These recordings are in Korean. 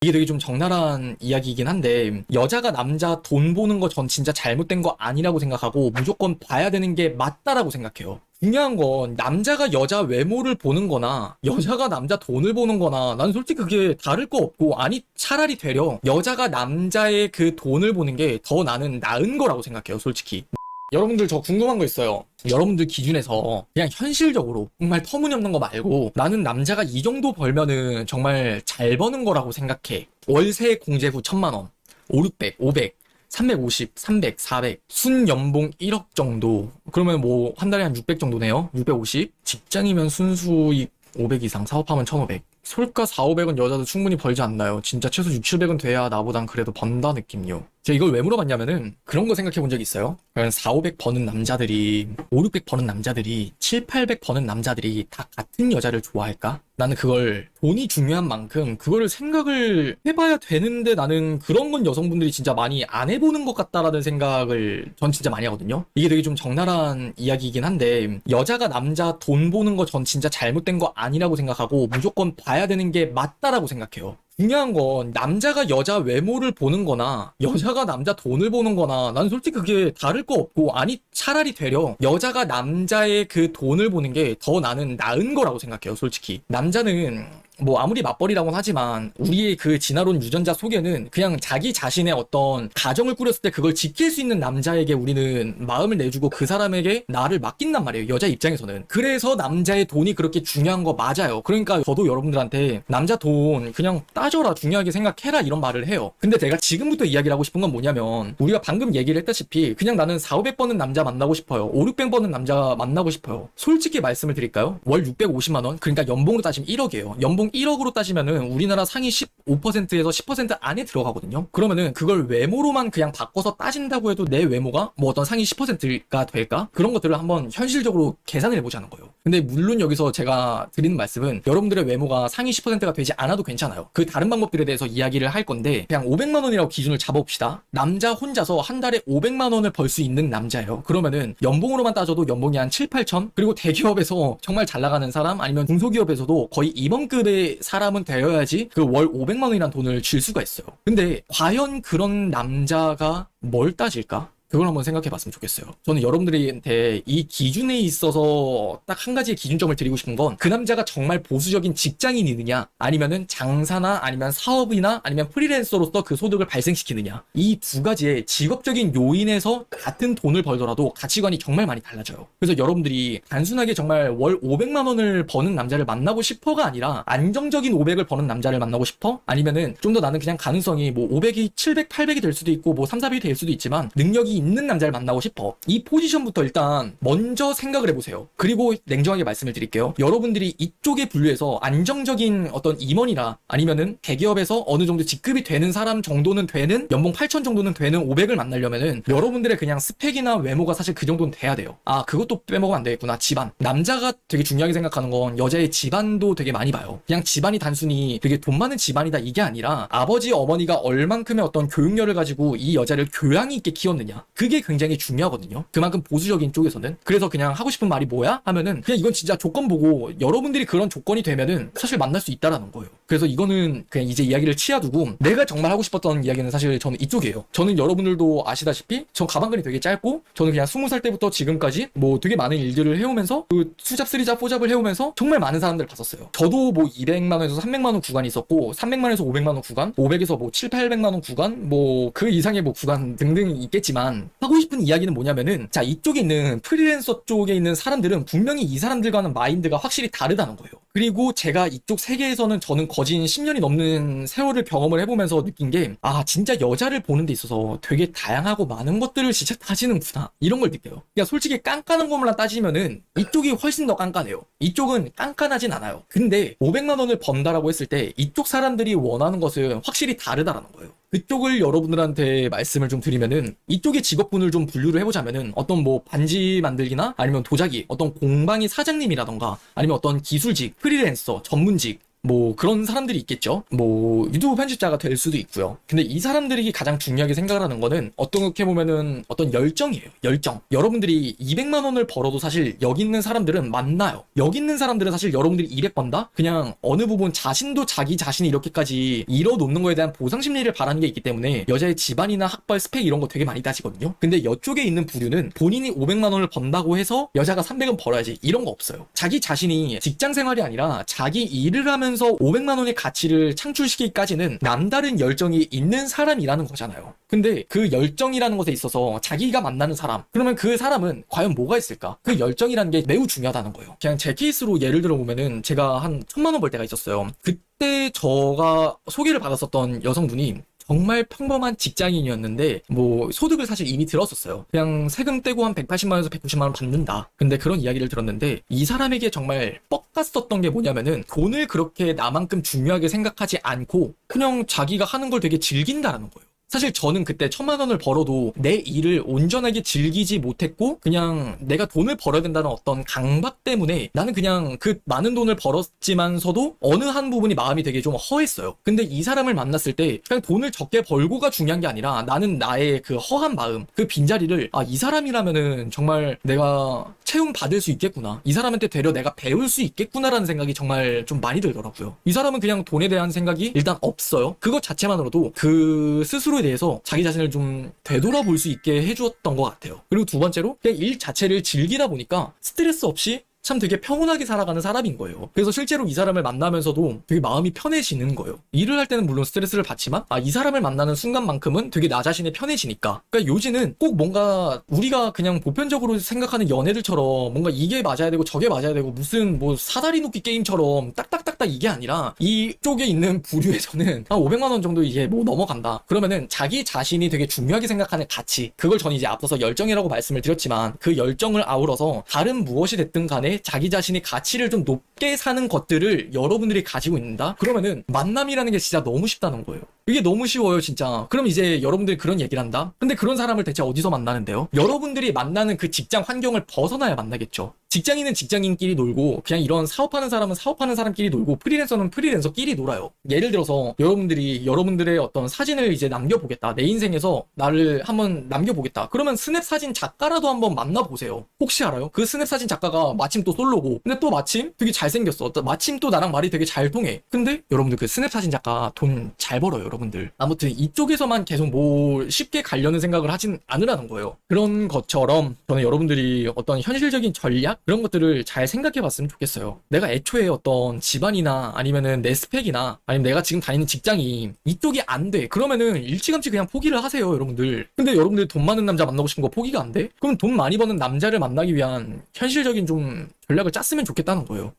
이게 되게 좀 적나라한 이야기이긴 한데, 여자가 남자 돈 보는 거 전 진짜 잘못된 거 아니라고 생각하고 무조건 봐야 되는 게 맞다라고 생각해요. 중요한 건 남자가 여자 외모를 보는 거나 여자가 남자 돈을 보는 거나 난 솔직히 그게 다를 거 없고, 아니 차라리 되려 여자가 남자의 그 돈을 보는 게 더 나는 나은 거라고 생각해요, 솔직히. 여러분들 저 궁금한 거 있어요. 여러분들 기준에서 그냥 현실적으로 정말 터무니없는 거 말고 나는 남자가 이 정도 벌면은 정말 잘 버는 거라고 생각해. 월세 공제 후 1000만 원, 5, 600, 500, 350, 300, 400, 순 연봉 1억 정도. 그러면 뭐 한 달에 한 600 정도네요. 650. 직장이면 순수익 500 이상, 사업하면 1500. 솔가 4, 500은 여자도 충분히 벌지 않나요? 진짜 최소 6, 700은 돼야 나보단 그래도 번다 느낌요. 제가 이걸 왜 물어봤냐면은 그런 거 생각해 본 적 있어요. 4, 500 버는 남자들이, 5, 600 버는 남자들이, 7, 800 버는 남자들이 다 같은 여자를 좋아할까? 나는 그걸 돈이 중요한 만큼 그거를 생각을 해봐야 되는데, 나는 그런 건 여성분들이 진짜 많이 안 해보는 것 같다라는 생각을 전 진짜 많이 하거든요. 이게 되게 좀 적나라한 이야기이긴 한데, 여자가 남자 돈 보는 거 전 진짜 잘못된 거 아니라고 생각하고 무조건 봐야 되는 게 맞다라고 생각해요. 중요한 건 남자가 여자 외모를 보는 거나 여자가 남자 돈을 보는 거나 난 솔직히 그게 다를 거 없고, 아니 차라리 되려 여자가 남자의 그 돈을 보는 게 더 나는 나은 거라고 생각해요, 솔직히. 남자는 뭐 아무리 맞벌이라고는 하지만 우리의 그 진화론 유전자 속에는 그냥 자기 자신의 어떤 가정을 꾸렸을 때 그걸 지킬 수 있는 남자에게 우리는 마음을 내주고 그 사람에게 나를 맡긴단 말이에요, 여자 입장에서는. 그래서 남자의 돈이 그렇게 중요한 거 맞아요. 그러니까 저도 여러분들한테 남자 돈 그냥 따져라, 중요하게 생각해라, 이런 말을 해요. 근데 제가 지금부터 이야기를 하고 싶은 건 뭐냐면, 우리가 방금 얘기를 했다시피 그냥 나는 4, 500 버는 남자 만나고 싶어요, 5, 600 버는 남자 만나고 싶어요. 솔직히 말씀을 드릴까요? 월 650만 원, 그러니까 연봉으로 따지면 1억이에요. 연봉 1억으로 따지면은 우리나라 상위 15%에서 10% 안에 들어가거든요. 그러면은 그걸 외모로만 그냥 바꿔서 따진다고 해도 내 외모가 뭐 어떤 상위 10%가 될까? 그런 것들을 한번 현실적으로 계산을 해보자는 거예요. 근데 물론 여기서 제가 드리는 말씀은 여러분들의 외모가 상위 10%가 되지 않아도 괜찮아요. 그 다른 방법들에 대해서 이야기를 할 건데, 그냥 500만 원이라고 기준을 잡아봅시다. 남자 혼자서 한 달에 500만 원을 벌 수 있는 남자예요. 그러면은 연봉으로만 따져도 연봉이 한 7, 8천? 그리고 대기업에서 정말 잘 나가는 사람, 아니면 중소기업에서도 거의 임원급의 사람은 되어야지 그 월 500만 원이라는 돈을 줄 수가 있어요. 근데 과연 그런 남자가 뭘 따질까? 그걸 한번 생각해 봤으면 좋겠어요. 저는 여러분들한테 이 기준에 있어서 딱 한 가지의 기준점을 드리고 싶은 건, 그 남자가 정말 보수적인 직장인이느냐, 아니면은 장사나 아니면 사업이나 아니면 프리랜서로서 그 소득을 발생시키느냐, 이 두 가지의 직업적인 요인에서 같은 돈을 벌더라도 가치관이 정말 많이 달라져요. 그래서 여러분들이 단순하게 정말 월 500만 원을 버는 남자를 만나고 싶어가 아니라 안정적인 500을 버는 남자를 만나고 싶어? 아니면은 좀 더 나는 그냥 가능성이 뭐 500이 700, 800이 될 수도 있고 뭐 3, 400이 될 수도 있지만 능력이 있는 남자를 만나고 싶어. 이 포지션부터 일단 먼저 생각을 해보세요. 그리고 냉정하게 말씀을 드릴게요. 여러분들이 이쪽에 분류해서 안정적인 어떤 임원이라 아니면은 대기업에서 어느 정도 직급이 되는 사람 정도는 되는, 연봉 8천 정도는 되는 500을 만나려면은 여러분들의 그냥 스펙이나 외모가 사실 그 정도는 돼야 돼요. 아, 그것도 빼먹으면 안 되겠구나. 집안. 남자가 되게 중요하게 생각하는 건 여자의 집안도 되게 많이 봐요. 그냥 집안이 단순히 되게 돈 많은 집안이다 이게 아니라 아버지 어머니가 얼만큼의 어떤 교육열을 가지고 이 여자를 교양이 있게 키웠느냐, 그게 굉장히 중요하거든요. 그만큼 보수적인 쪽에서는. 그래서 그냥 하고 싶은 말이 뭐야? 하면은 그냥 이건 진짜 조건 보고 여러분들이 그런 조건이 되면은 사실 만날 수 있다라는 거예요. 그래서 이거는 그냥 이제 이야기를 치아두고, 내가 정말 하고 싶었던 이야기는 사실 저는 이쪽이에요. 저는 여러분들도 아시다시피 저 가방끈이 되게 짧고, 저는 그냥 20살 때부터 지금까지 뭐 되게 많은 일들을 해오면서 그 수잡, 쓰리잡, 포잡을 해오면서 정말 많은 사람들을 봤었어요. 저도 뭐 200만 원에서 300만 원 구간이 있었고, 300만 원에서 500만 원 구간, 500에서 뭐 7, 800만 원 구간, 뭐 그 이상의 뭐 구간 등등 있겠지만, 하고 싶은 이야기는 뭐냐면은, 자, 이쪽에 있는 프리랜서 쪽에 있는 사람들은 분명히 이 사람들과는 마인드가 확실히 다르다는 거예요. 그리고 제가 이쪽 세계에서는 저는 거진 10년이 넘는 세월을 경험을 해보면서 느낀 게, 아, 진짜 여자를 보는 데 있어서 되게 다양하고 많은 것들을 진짜 따지는구나, 이런 걸 느껴요. 그냥 솔직히 깐깐한 것만 따지면은 이쪽이 훨씬 더 깐깐해요. 이쪽은 깐깐하진 않아요. 근데 500만 원을 번다라고 했을 때 이쪽 사람들이 원하는 것은 확실히 다르다라는 거예요. 그쪽을 여러분들한테 말씀을 좀 드리면은, 이쪽의 직업군을 좀 분류를 해보자면은 어떤 뭐 반지 만들기나 아니면 도자기, 어떤 공방의 사장님이라던가 아니면 어떤 기술직, 프리랜서, 전문직, 뭐 그런 사람들이 있겠죠. 뭐 유튜브 편집자가 될 수도 있고요. 근데 이 사람들이 가장 중요하게 생각을 하는 거는 어떻게 보면은 어떤 열정이에요. 열정. 여러분들이 200만 원을 벌어도 사실 여기 있는 사람들은 만나요. 여기 있는 사람들은 사실 여러분들이 200 번다? 그냥 어느 부분 자신도 자기 자신이 이렇게까지 이뤄놓는 거에 대한 보상 심리를 바라는 게 있기 때문에 여자의 집안이나 학벌, 스펙 이런 거 되게 많이 따지거든요. 근데 이쪽에 있는 부류는 본인이 500만 원을 번다고 해서 여자가 300은 벌어야지 이런 거 없어요. 자기 자신이 직장 생활이 아니라 자기 일을 하면서 500만 원의 가치를 창출시키기까지는 남다른 열정이 있는 사람이라는 거잖아요. 근데 그 열정이라는 것에 있어서 자기가 만나는 사람, 그러면 그 사람은 과연 뭐가 있을까? 그 열정이라는 게 매우 중요하다는 거예요. 그냥 제 케이스로 예를 들어 보면은 제가 한 1000만 원 벌 때가 있었어요. 그때 제가 소개를 받았었던 여성분이 정말 평범한 직장인이었는데 뭐 소득을 사실 이미 들었었어요. 그냥 세금 떼고 한 180만 원에서 190만 원 받는다. 근데 그런 이야기를 들었는데 이 사람에게 정말 뻑갔었던 게 뭐냐면은 돈을 그렇게 나만큼 중요하게 생각하지 않고 그냥 자기가 하는 걸 되게 즐긴다라는 거예요. 사실 저는 그때 1000만 원을 벌어도 내 일을 온전하게 즐기지 못했고 그냥 내가 돈을 벌어야 된다는 어떤 강박 때문에 나는 그냥 그 많은 돈을 벌었지만서도 어느 한 부분이 마음이 되게 좀 허했어요. 근데 이 사람을 만났을 때 그냥 돈을 적게 벌고가 중요한 게 아니라 나는 나의 그 허한 마음, 그 빈자리를 이 사람이라면은 정말 내가 채움 받을 수 있겠구나. 이 사람한테 되려 내가 배울 수 있겠구나라는 생각이 정말 좀 많이 들더라고요. 이 사람은 그냥 돈에 대한 생각이 일단 없어요. 그것 자체만으로도 그 스스로에 대해서 자기 자신을 좀 되돌아볼 수 있게 해주었던 것 같아요. 그리고 두 번째로 그냥 일 자체를 즐기다 보니까 스트레스 없이 참 되게 평온하게 살아가는 사람인 거예요. 그래서 실제로 이 사람을 만나면서도 되게 마음이 편해지는 거예요. 일을 할 때는 물론 스트레스를 받지만 이 사람을 만나는 순간만큼은 되게 나 자신이 편해지니까. 그러니까 요지는 꼭 뭔가 우리가 그냥 보편적으로 생각하는 연애들처럼 뭔가 이게 맞아야 되고 저게 맞아야 되고 무슨 뭐 사다리 놓기 게임처럼 딱딱딱딱 이게 아니라 이쪽에 있는 부류에서는 한 500만 원 정도 이제 뭐 넘어간다. 그러면은 자기 자신이 되게 중요하게 생각하는 가치, 그걸 저는 이제 앞서서 열정이라고 말씀을 드렸지만 그 열정을 아우러서 다른 무엇이 됐든 간에 자기 자신의 가치를 좀 높게 사는 것들을 여러분들이 가지고 있는다? 그러면은 만남이라는 게 진짜 너무 쉽다는 거예요. 이게 너무 쉬워요, 진짜. 그럼 이제 여러분들이 그런 얘기를 한다? 근데 그런 사람을 대체 어디서 만나는데요? 여러분들이 만나는 그 직장 환경을 벗어나야 만나겠죠. 직장인은 직장인끼리 놀고 그냥 이런 사업하는 사람은 사업하는 사람끼리 놀고 프리랜서는 프리랜서끼리 놀아요. 예를 들어서 여러분들이 여러분들의 어떤 사진을 이제 남겨보겠다. 내 인생에서 나를 한번 남겨보겠다. 그러면 스냅 사진 작가라도 한번 만나보세요. 혹시 알아요? 그 스냅 사진 작가가 마침 또 솔로고 근데 또 마침 되게 잘생겼어. 마침 또 나랑 말이 되게 잘 통해. 근데 여러분들 그 스냅 사진 작가 돈 잘 벌어요, 여러분들. 아무튼 이쪽에서만 계속 뭐 쉽게 가려는 생각을 하진 않으라는 거예요. 그런 것처럼 저는 여러분들이 어떤 현실적인 전략? 그런 것들을 잘 생각해 봤으면 좋겠어요. 내가 애초에 어떤 집안이나 아니면은 내 스펙이나 아니면 내가 지금 다니는 직장이 이쪽이 안 돼. 그러면은 일찌감치 그냥 포기를 하세요, 여러분들. 근데 여러분들 돈 많은 남자 만나고 싶은 거 포기가 안 돼? 그럼 돈 많이 버는 남자를 만나기 위한 현실적인 좀 전략을 짰으면 좋겠다는 거예요.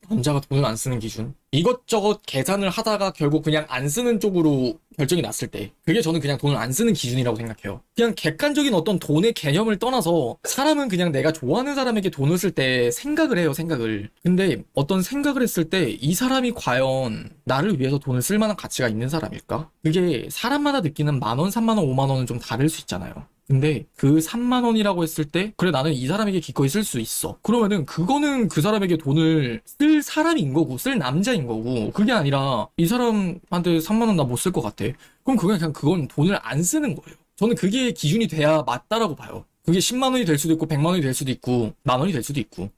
남자가 돈을 안 쓰는 기준? 이것저것 계산을 하다가 결국 그냥 안 쓰는 쪽으로 결정이 났을 때 그게 저는 그냥 돈을 안 쓰는 기준이라고 생각해요. 그냥 객관적인 어떤 돈의 개념을 떠나서 사람은 그냥 내가 좋아하는 사람에게 돈을 쓸 때 생각을 해요, 생각을. 근데 어떤 생각을 했을 때 이 사람이 과연 나를 위해서 돈을 쓸 만한 가치가 있는 사람일까? 그게 사람마다 느끼는 10,000원, 30,000원, 50,000원은 좀 다를 수 있잖아요. 근데 그 3만 원이라고 했을 때 그래 나는 이 사람에게 기꺼이 쓸 수 있어. 그러면은 그거는 그 사람에게 돈을 쓸 사람인 거고 쓸 남자인 거고 그게 아니라 이 사람한테 3만 원 나 못 쓸 것 같아. 그럼 그냥 그건 돈을 안 쓰는 거예요. 저는 그게 기준이 돼야 맞다라고 봐요. 그게 10만 원이 될 수도 있고 100만 원이 될 수도 있고 만 원이 될 수도 있고